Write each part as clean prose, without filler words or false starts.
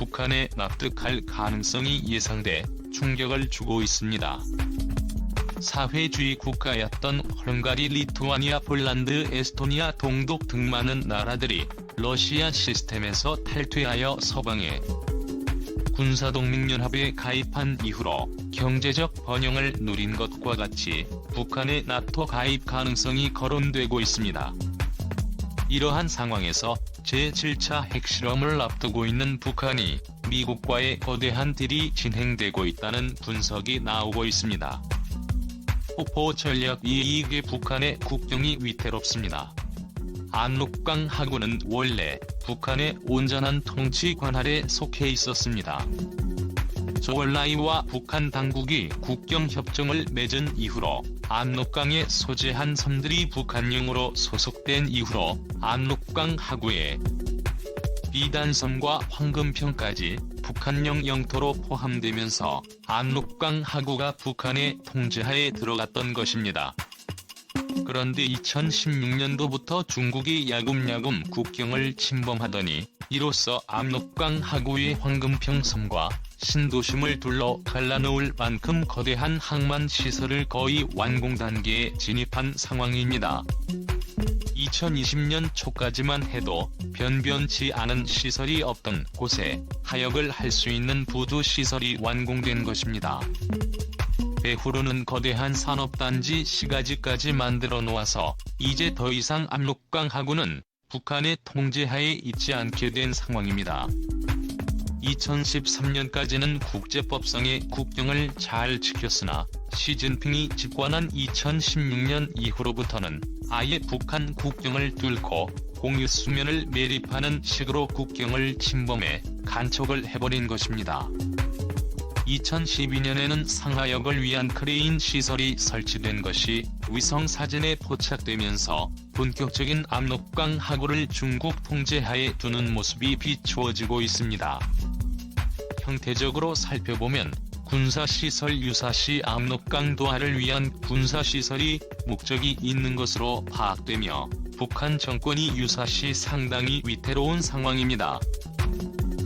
북한에 납득할 가능성이 예상돼 충격을 주고 있습니다. 사회주의 국가였던 헝가리, 리투아니아, 폴란드, 에스토니아, 동독 등 많은 나라들이 러시아 시스템에서 탈퇴하여 서방의 군사동맹연합에 가입한 이후로 경제적 번영을 누린 것과 같이 북한의 나토 가입 가능성이 거론되고 있습니다. 이러한 상황에서 제7차 핵실험을 앞두고 있는 북한이 미국과의 거대한 딜이 진행되고 있다는 분석이 나오고 있습니다. 폭포 전략 이익에 북한의 국경이 위태롭습니다. 압록강 하구는 원래 북한의 온전한 통치 관할에 속해 있었습니다. 조얼라이와 북한 당국이 국경협정을 맺은 이후로 압록강에 소재한 섬들이 북한령으로 소속된 이후로 압록강 하구에 비단섬과 황금평까지 북한령 영토로 포함되면서 압록강 하구가 북한의 통제하에 들어갔던 것입니다. 그런데 2016년도부터 중국이 야금야금 국경을 침범하더니 이로써 압록강 하구의 황금평 섬과 신도심을 둘러 갈라놓을 만큼 거대한 항만 시설을 거의 완공 단계에 진입한 상황입니다. 2020년 초까지만 해도 변변치 않은 시설이 없던 곳에 하역을 할 수 있는 부두 시설이 완공된 것입니다. 배후로는 거대한 산업단지 시가지까지 만들어 놓아서 이제 더 이상 압록강 하구는 북한의 통제하에 있지 않게 된 상황입니다. 2013년까지는 국제법상의 국경을 잘 지켰으나 시진핑이 집권한 2016년 이후로부터는 아예 북한 국경을 뚫고 공유 수면을 매립하는 식으로 국경을 침범해 간척을 해버린 것입니다. 2012년에는 상하역을 위한 크레인 시설이 설치된 것이 위성 사진에 포착되면서 본격적인 압록강 하구를 중국 통제하에 두는 모습이 비추어지고 있습니다. 형태적으로 살펴보면 군사시설 유사시 압록강 도하를 위한 군사시설이 목적이 있는 것으로 파악되며 북한 정권이 유사시 상당히 위태로운 상황입니다.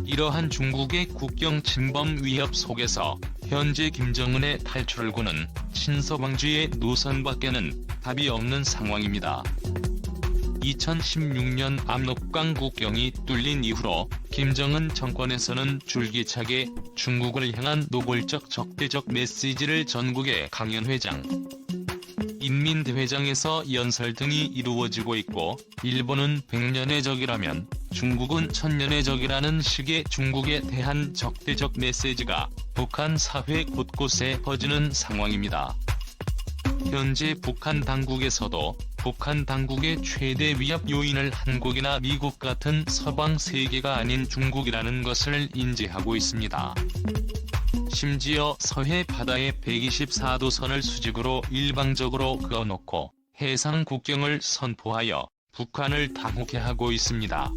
이러한 중국의 국경 침범 위협 속에서 현재 김정은의 탈출구는 친서방주의 노선밖에는 답이 없는 상황입니다. 2016년 압록강 국경이 뚫린 이후로 김정은 정권에서는 줄기차게 중국을 향한 노골적 적대적 메시지를 전국의 강연회장, 인민대회장에서 연설 등이 이루어지고 있고 일본은 100년의 적이라면 중국은 1000년의 적이라는 식의 중국에 대한 적대적 메시지가 북한 사회 곳곳에 퍼지는 상황입니다. 현재 북한 당국에서도 북한 당국의 최대 위협 요인을 한국이나 미국 같은 서방 세계가 아닌 중국이라는 것을 인지하고 있습니다. 심지어 서해 바다에 124도선을 수직으로 일방적으로 그어놓고 해상 국경을 선포하여 북한을 당혹해 하고 있습니다.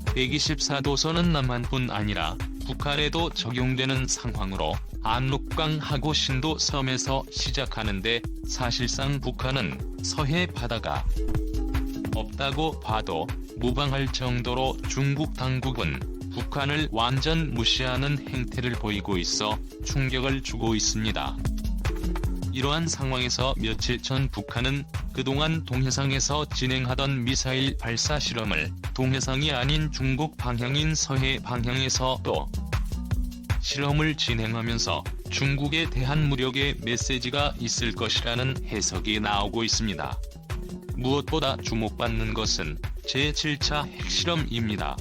124도선은 남한뿐 아니라 북한에도 적용되는 상황으로 압록강 하구 신도 섬에서 시작하는데 사실상 북한은 서해 바다가 없다고 봐도 무방할 정도로 중국 당국은 북한을 완전 무시하는 행태를 보이고 있어 충격을 주고 있습니다. 이러한 상황에서 며칠 전 북한은 그동안 동해상에서 진행하던 미사일 발사 실험을 동해상이 아닌 중국 방향인 서해 방향에서 또 실험을 진행하면서 중국에 대한 무력의 메시지가 있을 것이라는 해석이 나오고 있습니다. 무엇보다 주목받는 것은 제7차 핵실험입니다.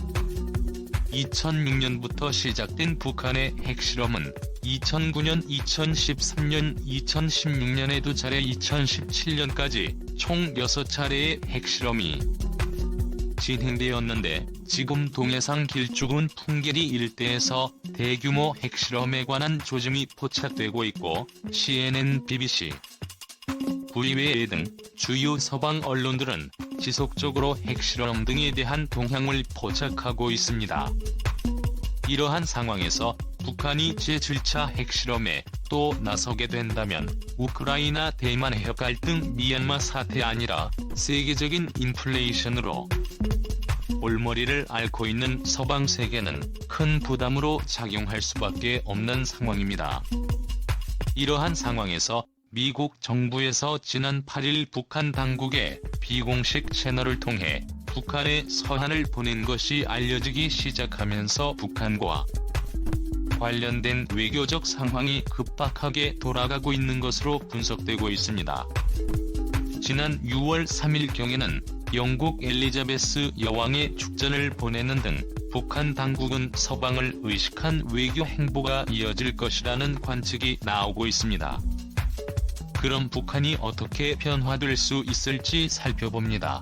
2006년부터 시작된 북한의 핵실험은 2009년, 2013년, 2016년에 2차례, 2017년까지 총 6차례의 핵실험이 진행되었는데 지금 동해상 길쭉은 풍계리 일대에서 대규모 핵실험에 관한 조짐이 포착되고 있고 CNN, BBC, VOA 등 주요 서방 언론들은 지속적으로 핵실험 등에 대한 동향을 포착하고 있습니다. 이러한 상황에서 북한이 제7차 핵실험에 또 나서게 된다면 우크라이나 대만 해협 갈등, 미얀마 사태 아니라 세계적인 인플레이션으로 올머리를 앓고 있는 서방 세계는 큰 부담으로 작용할 수밖에 없는 상황입니다. 이러한 상황에서 미국 정부에서 지난 8일 북한 당국에 비공식 채널을 통해 북한에 서한을 보낸 것이 알려지기 시작하면서 북한과 관련된 외교적 상황이 급박하게 돌아가고 있는 것으로 분석되고 있습니다. 지난 6월 3일경에는 영국 엘리자베스 여왕의 축전을 보내는 등 북한 당국은 서방을 의식한 외교 행보가 이어질 것이라는 관측이 나오고 있습니다. 그럼 북한이 어떻게 변화될 수 있을지 살펴봅니다.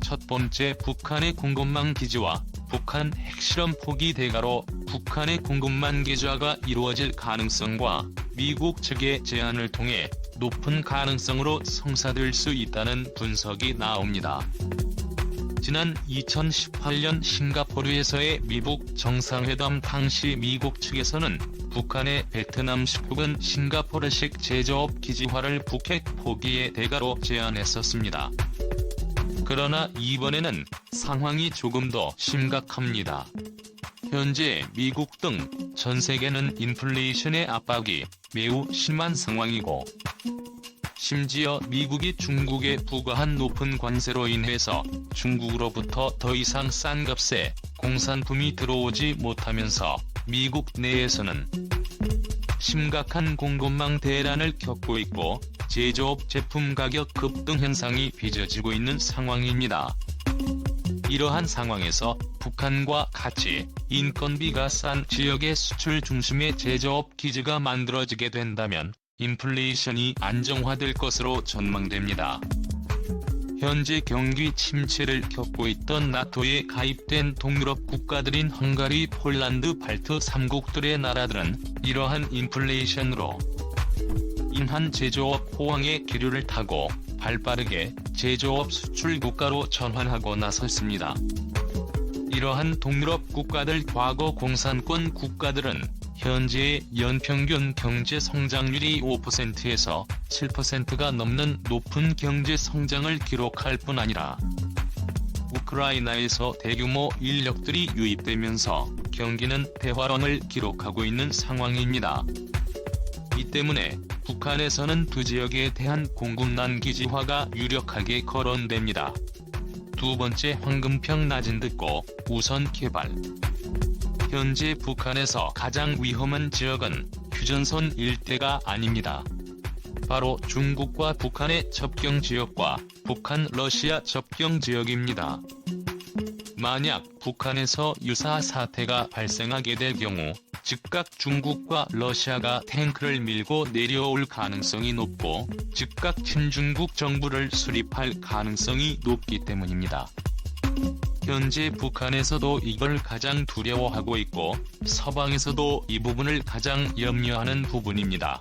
첫 번째, 북한의 공급망 기지와 북한 핵실험 포기 대가로 북한의 공급망 개좌가 이루어질 가능성과 미국 측의 제안을 통해 높은 가능성으로 성사될 수 있다는 분석이 나옵니다. 지난 2018년 싱가포르에서의 미북 정상회담 당시 미국 측에서는 북한의 베트남식 혹은 싱가포르식 제조업 기지화를 북핵 포기의 대가로 제안했었습니다. 그러나 이번에는 상황이 조금 더 심각합니다. 현재 미국 등 전 세계는 인플레이션의 압박이 매우 심한 상황이고, 심지어 미국이 중국에 부과한 높은 관세로 인해서 중국으로부터 더 이상 싼 값에 공산품이 들어오지 못하면서 미국 내에서는 심각한 공급망 대란을 겪고 있고 제조업 제품 가격 급등 현상이 빚어지고 있는 상황입니다. 이러한 상황에서 북한과 같이 인건비가 싼 지역의 수출 중심의 제조업 기지가 만들어지게 된다면 인플레이션이 안정화될 것으로 전망됩니다. 현재 경기 침체를 겪고 있던 나토에 가입된 동유럽 국가들인 헝가리, 폴란드, 발트 3국들의 나라들은 이러한 인플레이션으로 인한 제조업 호황의 기류를 타고 발빠르게 제조업 수출 국가로 전환하고 나섰습니다. 이러한 동유럽 국가들 과거 공산권 국가들은 현재의 연평균 경제 성장률이 5%에서 7%가 넘는 높은 경제 성장을 기록할 뿐 아니라 우크라이나에서 대규모 인력들이 유입되면서 경기는 대화론을 기록하고 있는 상황입니다. 이 때문에 북한에서는 두 지역에 대한 공급난 기지화가 유력하게 거론됩니다. 두 번째, 황금평 낮은 듣고 우선 개발. 현재 북한에서 가장 위험한 지역은 휴전선 일대가 아닙니다. 바로 중국과 북한의 접경 지역과 북한 러시아 접경 지역입니다. 만약 북한에서 유사 사태가 발생하게 될 경우 즉각 중국과 러시아가 탱크를 밀고 내려올 가능성이 높고 즉각 친중국 정부를 수립할 가능성이 높기 때문입니다. 현재 북한에서도 이걸 가장 두려워하고 있고 서방에서도 이 부분을 가장 염려하는 부분입니다.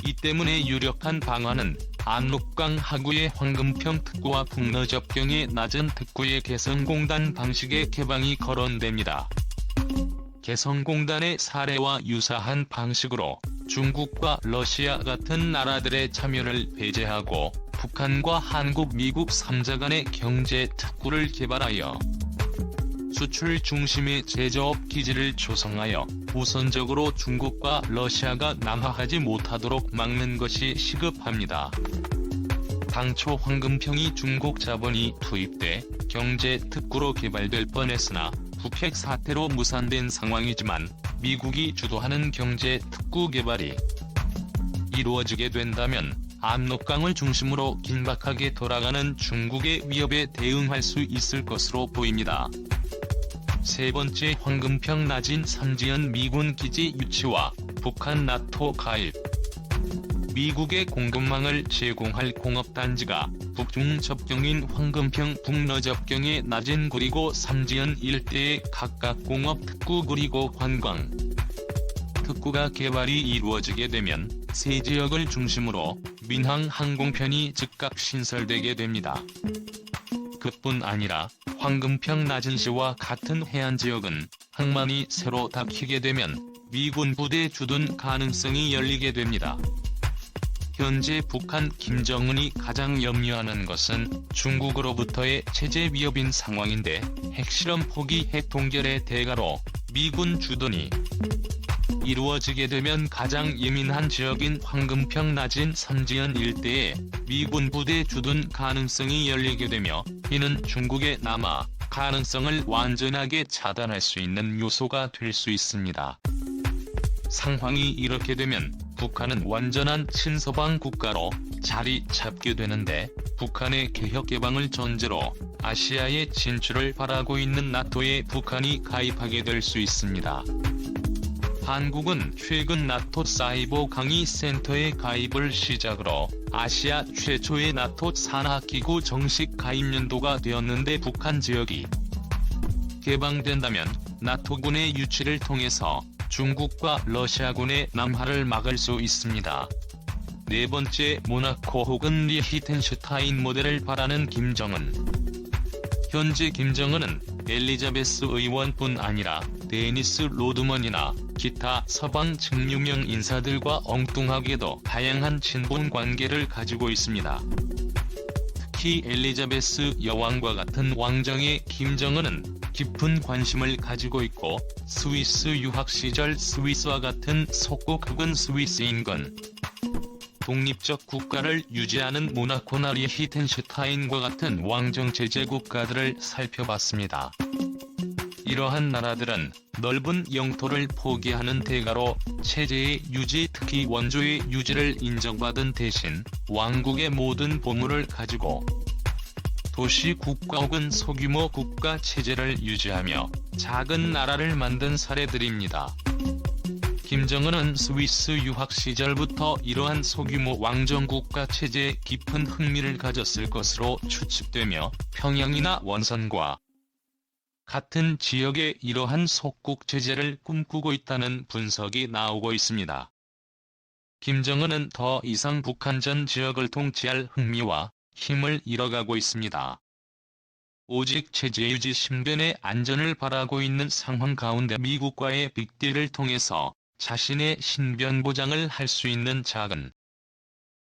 이 때문에 유력한 방안은 압록강 하구의 황금평 특구와 북러 접경의 낮은 특구의 개성공단 방식의 개방이 거론됩니다. 개성공단의 사례와 유사한 방식으로 중국과 러시아 같은 나라들의 참여를 배제하고 북한과 한국, 미국 3자 간의 경제 특구를 개발하여 수출 중심의 제조업 기지를 조성하여 우선적으로 중국과 러시아가 남하하지 못하도록 막는 것이 시급합니다. 당초 황금평이 중국 자본이 투입돼 경제 특구로 개발될 뻔했으나 북핵 사태로 무산된 상황이지만 미국이 주도하는 경제 특구 개발이 이루어지게 된다면 압록강을 중심으로 긴박하게 돌아가는 중국의 위협에 대응할 수 있을 것으로 보입니다. 세 번째, 황금평 낮은 삼지연 미군 기지 유치와 북한 나토 가입. 미국의 공급망을 제공할 공업단지가 북중 접경인 황금평 북러 접경의 낮은 그리고 삼지연 일대에 각각 공업 특구 그리고 관광 특구가 개발이 이루어지게 되면 세 지역을 중심으로 민항 항공편이 즉각 신설되게 됩니다. 그뿐 아니라 황금평 낮은시와 같은 해안지역은 항만이 새로 닫히게 되면 미군 부대 주둔 가능성이 열리게 됩니다. 현재 북한 김정은이 가장 염려하는 것은 중국으로부터의 체제 위협인 상황인데, 핵실험 포기 핵 동결의 대가로 미군 주둔이 이루어지게 되면 가장 예민한 지역인 황금평 낮은 선지연 일대에 미군 부대 주둔 가능성이 열리게 되며, 이는 중국의 남하 가능성을 완전하게 차단할 수 있는 요소가 될 수 있습니다. 상황이 이렇게 되면 북한은 완전한 친서방 국가로 자리 잡게 되는데, 북한의 개혁 개방을 전제로 아시아의 진출을 바라고 있는 나토에 북한이 가입하게 될 수 있습니다. 한국은 최근 나토 사이버 강의 센터의 가입을 시작으로 아시아 최초의 나토 산하기구 정식 가입 연도가 되었는데, 북한 지역이 개방된다면 나토군의 유치를 통해서 중국과 러시아군의 남하를 막을 수 있습니다. 네 번째, 모나코 혹은 리히텐슈타인 모델을 바라는 김정은. 현재 김정은은 엘리자베스 의원뿐 아니라 데니스 로드먼이나 기타 서방 측유명 인사들과 엉뚱하게도 다양한 친분 관계를 가지고 있습니다. 특히 엘리자베스 여왕과 같은 왕정에 김정은은 깊은 관심을 가지고 있고, 스위스 유학 시절 스위스와 같은 속국은 스위스인건 독립적 국가를 유지하는 모나코나 리히텐슈타인과 같은 왕정 제재 국가들을 살펴봤습니다. 이러한 나라들은 넓은 영토를 포기하는 대가로 체제의 유지, 특히 원조의 유지를 인정받은 대신 왕국의 모든 보물을 가지고 도시 국가 혹은 소규모 국가 체제를 유지하며 작은 나라를 만든 사례들입니다. 김정은은 스위스 유학 시절부터 이러한 소규모 왕정 국가 체제에 깊은 흥미를 가졌을 것으로 추측되며, 평양이나 원산과 같은 지역에 이러한 속국 체제를 꿈꾸고 있다는 분석이 나오고 있습니다. 김정은은 더 이상 북한 전 지역을 통치할 흥미와 힘을 잃어가고 있습니다. 오직 체제 유지 신변의 안전을 바라고 있는 상황 가운데 미국과의 빅딜을 통해서 자신의 신변 보장을 할 수 있는 작은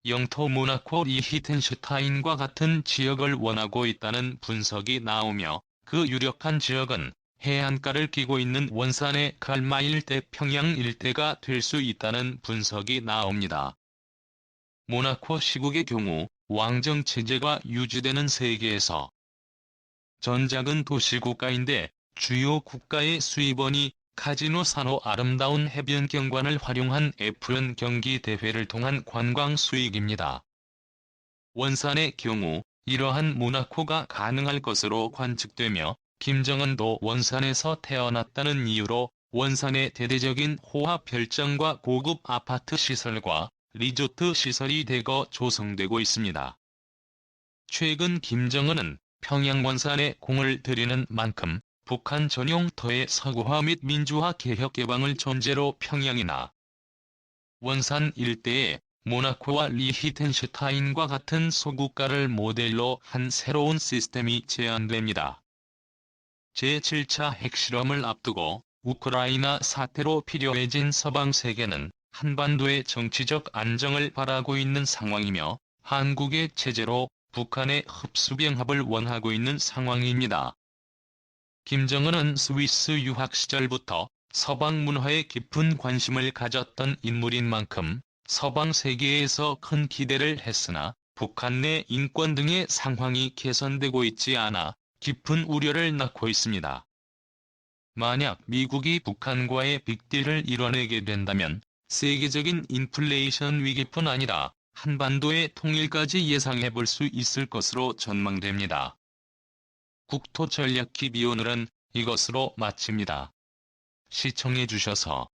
영토 모나코 리히텐슈타인과 같은 지역을 원하고 있다는 분석이 나오며, 그 유력한 지역은 해안가를 끼고 있는 원산의 갈마 일대, 평양 일대가 될 수 있다는 분석이 나옵니다. 모나코 시국의 경우 왕정 체제가 유지되는 세계에서 전 작은 도시 국가인데, 주요 국가의 수입원이 카지노 산호 아름다운 해변 경관을 활용한 F1 경기 대회를 통한 관광 수익입니다. 원산의 경우 이러한 모나코가 가능할 것으로 관측되며, 김정은도 원산에서 태어났다는 이유로 원산의 대대적인 호화 별장과 고급 아파트 시설과 리조트 시설이 대거 조성되고 있습니다. 최근 김정은은 평양 원산에 공을 들이는 만큼 북한 전용터의 서구화 및 민주화 개혁 개방을 전제로 평양이나 원산 일대에 모나코와 리히텐슈타인과 같은 소국가를 모델로 한 새로운 시스템이 제안됩니다. 제7차 핵실험을 앞두고 우크라이나 사태로 필요해진 서방 세계는 한반도의 정치적 안정을 바라고 있는 상황이며, 한국의 체제로 북한의 흡수병합을 원하고 있는 상황입니다. 김정은은 스위스 유학 시절부터 서방 문화에 깊은 관심을 가졌던 인물인 만큼 서방 세계에서 큰 기대를 했으나, 북한 내 인권 등의 상황이 개선되고 있지 않아 깊은 우려를 낳고 있습니다. 만약 미국이 북한과의 빅딜을 이뤄내게 된다면 세계적인 인플레이션 위기뿐 아니라 한반도의 통일까지 예상해 볼 수 있을 것으로 전망됩니다. 국토전략TV 오늘은 이것으로 마칩니다. 시청해 주셔서